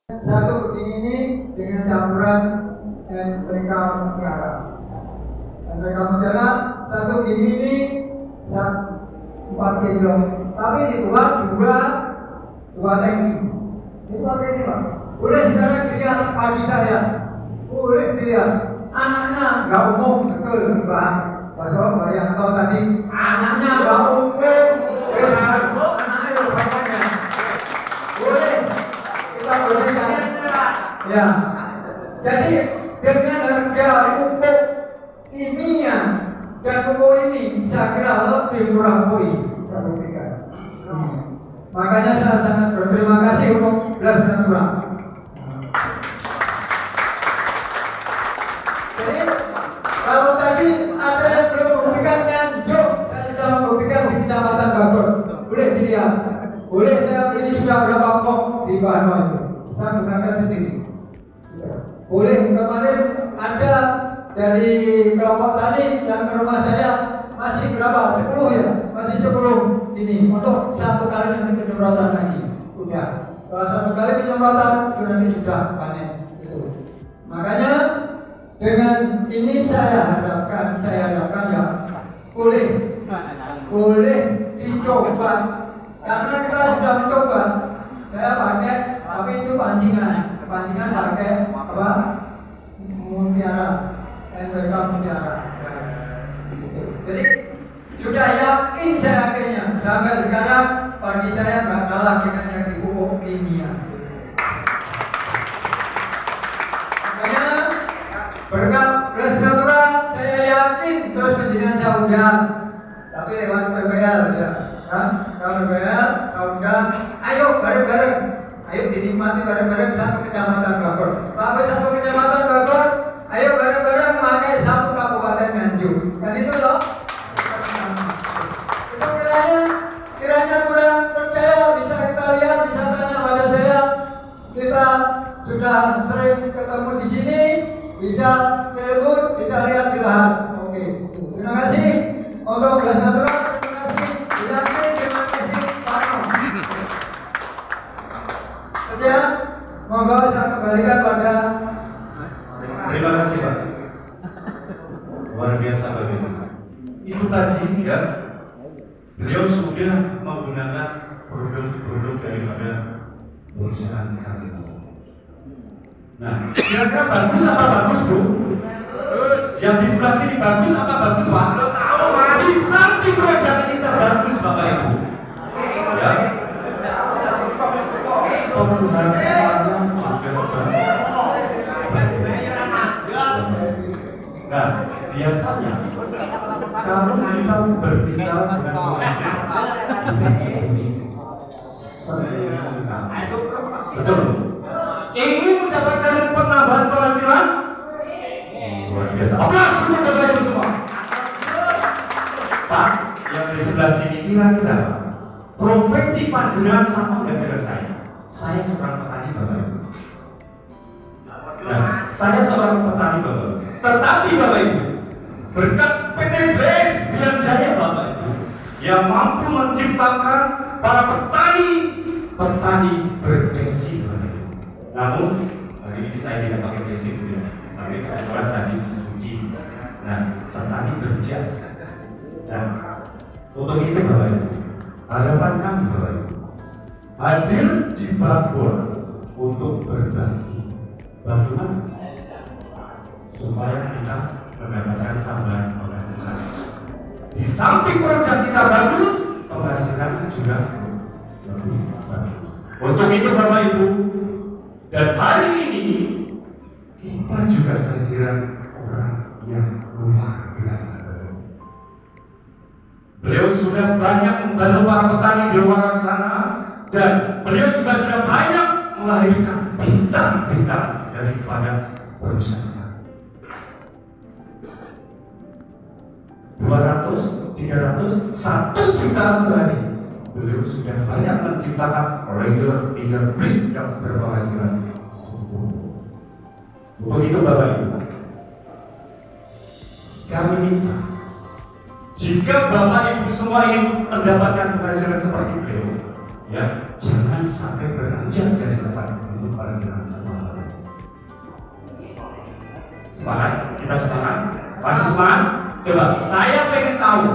Satu begini dengan campuran NPK Mutiara. NPK Mutiara satu gini ini 4 kilo, tapi dibuat dua tanki. Ini pakai ini Pak. Boleh sekarang dilihat padi saya, boleh dilihat anaknya nggak umum, betul Pak. Pak Yanto tadi anaknya nggak umum, anaknya bapaknya. Boleh kita berikan. Ya, jadi dengan harga pupuk kimia dan pupuk ini saya kira lebih murah makanya saya sangat berterima kasih untuk Beras Natura. Jadi kalau tadi ada yang belum membuktikan Nganjuk, saya sudah membuktikan di Kecamatan Bagor. Boleh dilihat, boleh saya beli sudah berapa kok di Bano itu, saya gunakan sendiri. Boleh, kemarin ada dari kelompok tani yang ke rumah saya masih berapa? 10 ya? Masih 10 ini untuk satu kali nanti penyemprotan lagi. Udah. Kalau satu kali penyemprotan itu nanti sudah panen. Itu. Makanya dengan ini saya harapkan ya boleh dicoba. Karena kita sudah mencoba. Saya pakai, tapi itu pancingan pakai apa? Mutiara, NPK Mutiara. Jadi sudah yakin saya akhirnya sampai sekarang padi saya nggak kalah dengan yang di pupuk kimia. Makanya berkat Beras Natura saya yakin terus penjelasan saya undang, tapi lewat PPL ya, kan? Kalau PPL saya undang, ayo bareng-bareng. Ayo dinikmati bareng-bareng satu kecamatan Bagor. Sampai satu kecamatan Bagor, ayo bareng-bareng pakai satu kabupaten Nganjuk. Kan itu loh. Itu kiranya kurang percaya, bisa kita lihat, bisa tanya pada saya. Kita sudah sering ketemu di sini, bisa telepon, bisa lihat di lahan. Oke. Terima kasih untuk Beras Natura. Terima kasih. Terima kasih Pak. Ya, monggo saya kembalikan pada. Terima kasih Pak. Luar biasa Bapak. Itu tadi ya, beliau sudah menggunakan produk daripada perusahaan kami. Nah, kira-kira bagus apa bagus Bu? Yang di sebelah sini bagus apa bagus Pak? Tahu Pak. Di samping produk kita bagus Bapak Ibu. Ya. Penghasilannya juga nah, biasanya kalau kita berbicara dengan penghasilan ini betul. Ingin mendapatkan penambahan penghasilan luar biasa. Aplaus untuk Bapak Ibu semua. Pak, yang di sebelah sini kira-kira profesi panjenengan sama nggak dengan saya? Saya seorang petani Bapak Ibu. Nah, saya seorang petani Bapak Ibu. Tetapi Bapak Ibu, berkat PT BES Bilang Jaya Bapak Ibu, yang mampu menciptakan para petani bergengsi Bapak Ibu. Namun hari ini saya tidak pakai besi ya, tapi kebetulan tadi suci. Nah, petani berjas. Nah, untuk itu Bapak Ibu, harapan kami Bapak Ibu hadir di Bagor untuk berbagi bagaimana supaya kita mendapatkan tambahan penghasilan. Di samping produk kita bagus, penghasilan juga lebih bagus. Untuk itu Bapak Ibu, dan hari ini kita juga kehadiran orang yang luar biasa. Beliau sudah banyak membantu para petani di luar sana. Dan beliau juga sudah banyak melahirkan bintang-bintang daripada perusahaan. 200, 300, 1 juta sehari. Beliau sudah banyak menciptakan leader please yang berpenghasilan 10. Untuk itu Bapak Ibu, kami minta jika Bapak Ibu semua ingin mendapatkan penghasilan seperti beliau, ya jangan sampai beranjak dari tempat untuk para jemaah. Semangat? Kita semangat? Masih semangat? Coba, saya pengen tahu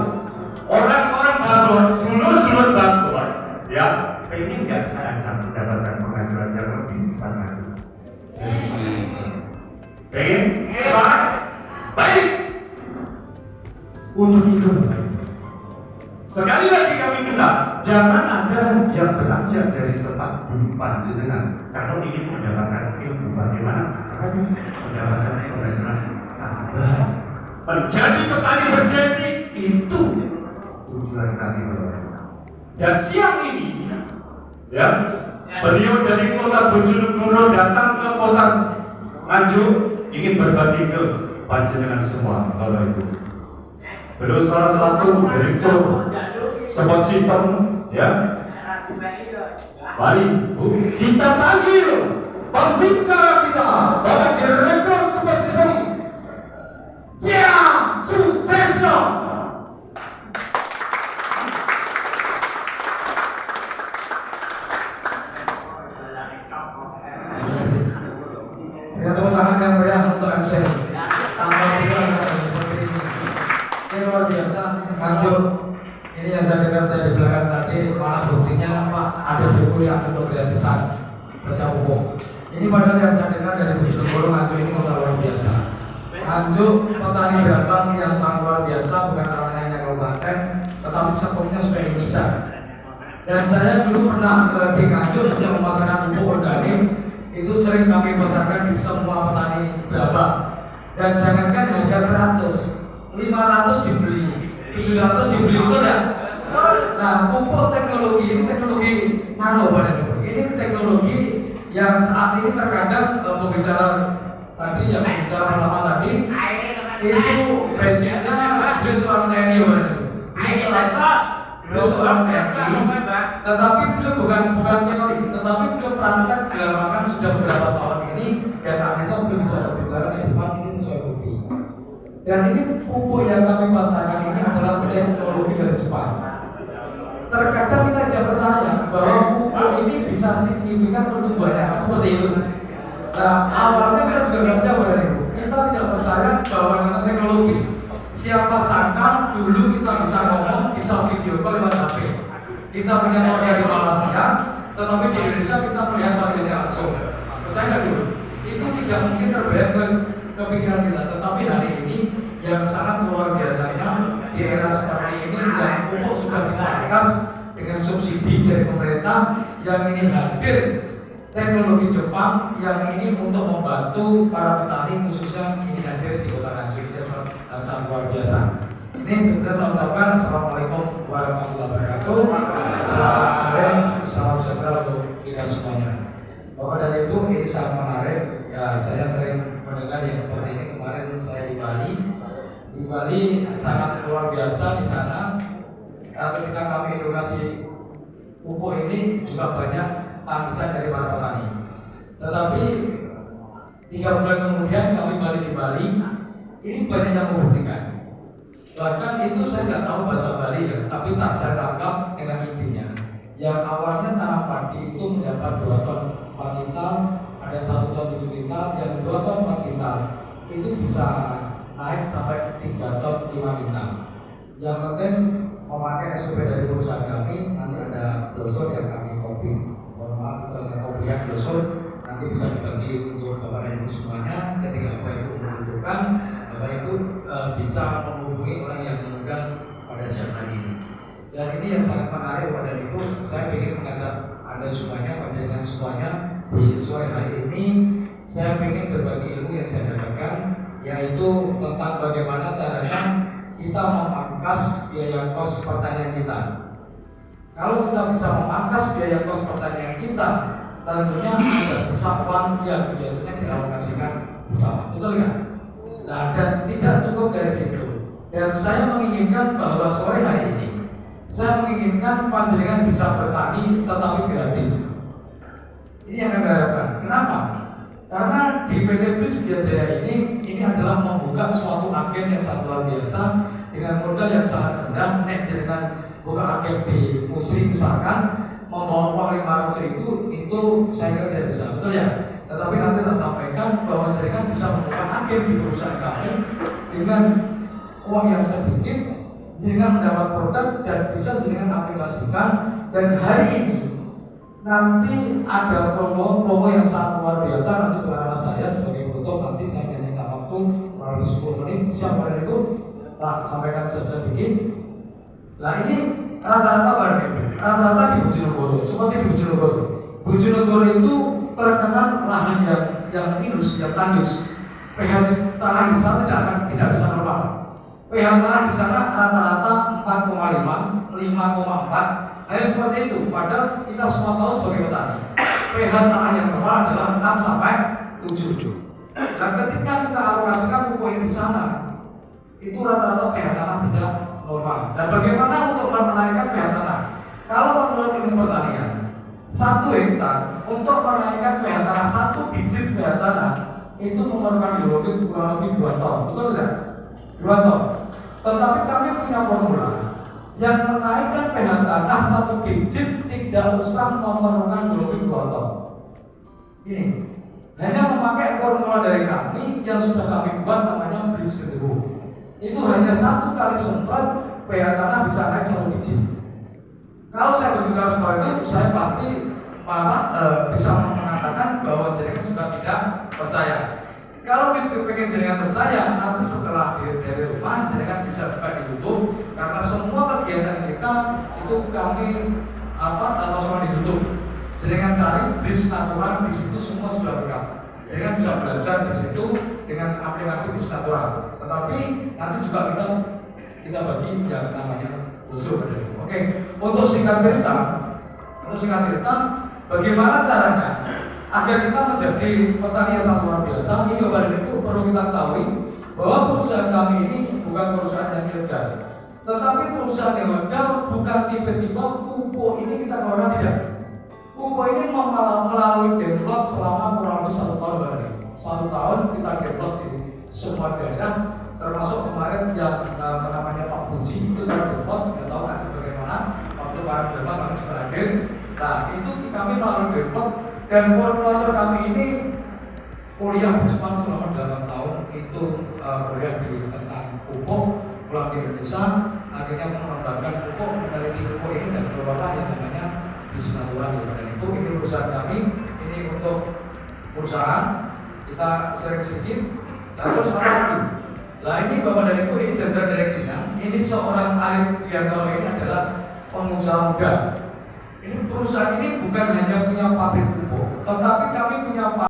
orang-orang Bogor, dulur-dulur Bogor, ya, pengen nggak saya mendapatkan penghasilan yang lebih besar lagi? Pengen? Semangat? Baik! Untuk itu, sekali lagi kami minta, jangan ada yang beranjak dari tempat duduk panjenengan. Kalau ingin mendapatkan ilmu bagaimana sekarang mendapatkan penghasilan tambahan. Menjadi petani bergesi itu tujuan kami Bapak. Dan siang ini, ya, beliau dari kota Bojonegoro datang ke kota Nganjuk ingin berbagi ke panjenengan semua Bapak Ibu. Beliau salah satu direktur support system, ya. Mari Bu, kita panggil pembicara kita, Bapak Direktur Support System, Cia Sutresno. Ya, tepuk tangan yang meriah untuk MC. Tanpa pikiran seperti ini. Ini luar biasa, Nganjuk. Ini yang saya dengar dari belakang tadi, malah buktinya Pak ada buku yang untuk gratisan setiap umum. Ini padahal yang saya dengar dari Bojonegoro, Nganjuk ini kota luar biasa. Nganjuk petani gabang yang sangat luar biasa, bukan hanya kabupaten, tetapi sekupnya sudah Indonesia. Dan saya dulu pernah di Nganjuk yang memasarkan pupuk organik, itu sering kami pasarkan di semua petani gabang. Dan jangankan harga 100, 500 dibeli, 700 dibeli, betul ya? Nah, pupuk teknologi ini teknologi nano, ini teknologi yang saat ini terkadang pembicara tadi yang pembicara pertama tadi itu basicnya beliau seorang TNI, beliau seorang TNI, tetapi beliau bukan teori, tetapi beliau praktek dilakukan sudah beberapa tahun ini dan akhirnya beliau bisa berbicara di depan ini sesuai bukti. Dan ini pupuk yang kami pasarkan ini adalah teknologi dari Jepang. Terkadang kita tidak percaya bahwa pupuk ini bisa signifikan pertumbuhannya seperti itu. Nah, awalnya kita juga tidak percaya pada itu. Kita tidak percaya bahwa dengan teknologi. Siapa sangka dulu kita bisa ngomong, bisa video call lewat HP. Kita punya modal di Malaysia, tetapi di Indonesia kita melihat wajahnya langsung. Percaya nggak dulu? Itu tidak mungkin terbayang kepikiran kita, tetapi hari ini yang sangat luar biasanya di era seperti ini yang pupuk sudah dipangkas dengan subsidi dari pemerintah, yang ini hadir teknologi Jepang yang ini untuk membantu para petani khususnya ini hadir di kota Nganjuk yang sangat luar biasa. Ini sebenarnya saya ucapkan Assalamualaikum warahmatullahi wabarakatuh. Selamat sore, salam sejahtera untuk kita semuanya. Bapak dan Ibu, ini sangat menarik. Ya, saya sering mendengar yang seperti ini. Kemarin saya di Bali. Di Bali sangat luar biasa di sana. Ketika kami edukasi pupuk ini juga banyak tangisan dari para petani. Tetapi 3 bulan kemudian kami balik di Bali, ini banyak yang membuktikan. Bahkan itu saya nggak tahu bahasa Bali ya, tapi tak saya tangkap dengan intinya. Yang awalnya tanam padi itu mendapat 2 ton 4 kintal, ada 1 ton 7 kintal, yang 2 ton 4 kintal itu bisa naik sampai 3 ton 5 kintal. Yang penting memakai SOP dari perusahaan kami, nanti ada brosur yang kami copy. Mohon maaf itu ada copy yang brosur, nanti bisa dibagi untuk Bapak dan Ibu semuanya. Ketika Bapak Ibu membutuhkan, Bapak Ibu bisa menghubungi orang yang mengundang pada siang hari ini. Dan ini yang sangat menarik Bapak dan Ibu, saya ingin mengajak Anda semuanya, panjenengan semuanya di sore hari ini. Saya ingin berbagi ilmu yang saya dapatkan, yaitu tentang bagaimana caranya kita memangkas biaya kos pertanian kita. Kalau kita bisa memangkas biaya kos pertanian kita, tentunya ada sisa uang yang biasanya dialokasikan di sawah, betul nggak? Nah, dan tidak cukup dari situ. Dan saya menginginkan bahwa sore hari ini, saya menginginkan panjenengan bisa bertani tetapi gratis. Ini yang kami harapkan. Kenapa? Karena di PT Blis Jaya ini adalah membuka suatu agen yang sangat luar biasa dengan modal yang sangat rendah. Nek dengan buka agen di Musri misalkan membawa uang 500.000 itu saya kira tidak bisa, betul ya? Tetapi nanti tak sampaikan bahwa jaringan jenengan bisa membuka agen di perusahaan kami dengan uang yang sedikit, jenengan mendapat produk dan bisa jenengan aplikasikan. Dan hari ini nanti ada promo yang sangat luar biasa nanti dengan saya sebagai penutup. Nanti saya nyanyikan waktu kurang lebih 10 menit. Siapa dari itu? Nah, sampaikan sedikit. Nah ini rata-rata di Bojonegoro, seperti di Bojonegoro. Bojonegoro itu terkenal lahan yang tindus, yang tandus. pH tanah di sana tidak bisa normal. pH tanah di sana rata-rata 4,5, 5,4. Hanya seperti itu. Padahal kita semua tahu sebagai petani, pH tanah yang normal adalah 6 sampai 7. Dan ketika kita alokasikan pupuk di sana, itu rata-rata pH tanah tidak normal. Dan bagaimana untuk menaikkan pH tanah? Kalau menurut ilmu pertanian, 1 hektar untuk menaikkan pH tanah 1 biji pH tanah itu memerlukan biologis kurang lebih 2 ton. Betul tidak? 2 ton. Tetapi kami punya formula yang menaikkan pH tanah 1 biji tidak usah memerlukan biologis 2 ton. Ini hanya memakai formula dari kami yang sudah kami buat, namanya Briskedo. Itu hanya 1 kali semprot pH tanah bisa naik 1 biji. Kalau saya berbicara seperti itu, saya pasti bisa mengatakan bahwa jenengan juga tidak percaya. Kalau pengen jenengan percaya, nanti setelah dari rumah jenengan bisa buka di YouTube, karena semua kegiatan kita itu kami langsung di YouTube. Jenengan cari Bris Natural, di situ semua sudah lengkap. Jenengan bisa belajar di situ dengan aplikasi Bris Natural. Tetapi nanti juga kita bagi yang namanya brosur. Oke, untuk singkat cerita, bagaimana caranya agar kita menjadi petani yang sangat luar biasa? Ini Bapak dan Ibu perlu kita ketahui bahwa perusahaan kami ini bukan perusahaan yang ilegal, tetapi perusahaan yang legal. Bukan tiba-tiba pupuk ini kita keluarkan, tidak. Pupuk ini melalui develop selama kurang lebih 1 tahun Bapak dan Ibu. 1 tahun kita develop di semua daerah, termasuk kemarin yang namanya Pak Puji itu kita develop. Kita tahu nanti bagaimana waktu para develop kami juga hadir. Nah itu kami melalui develop, dan koordinator kami ini kuliah di Jepang selama 8 tahun. Itu kuliah di tentang pupuk, pulang di Indonesia, akhirnya mengembangkan pupuk, meneliti pupuk ini dan keluarlah yang namanya Bris Natural. Dan itu ini perusahaan kami. Ini untuk perusahaan kita sharing sedikit. Terus apa lagi? Nah ini Bapak dan Ibu, ini jajaran direksinya. Ini seorang Alif Wianto, ini adalah pengusaha muda. Ini perusahaan ini bukan hanya punya pabrik pupuk, tetapi kami punya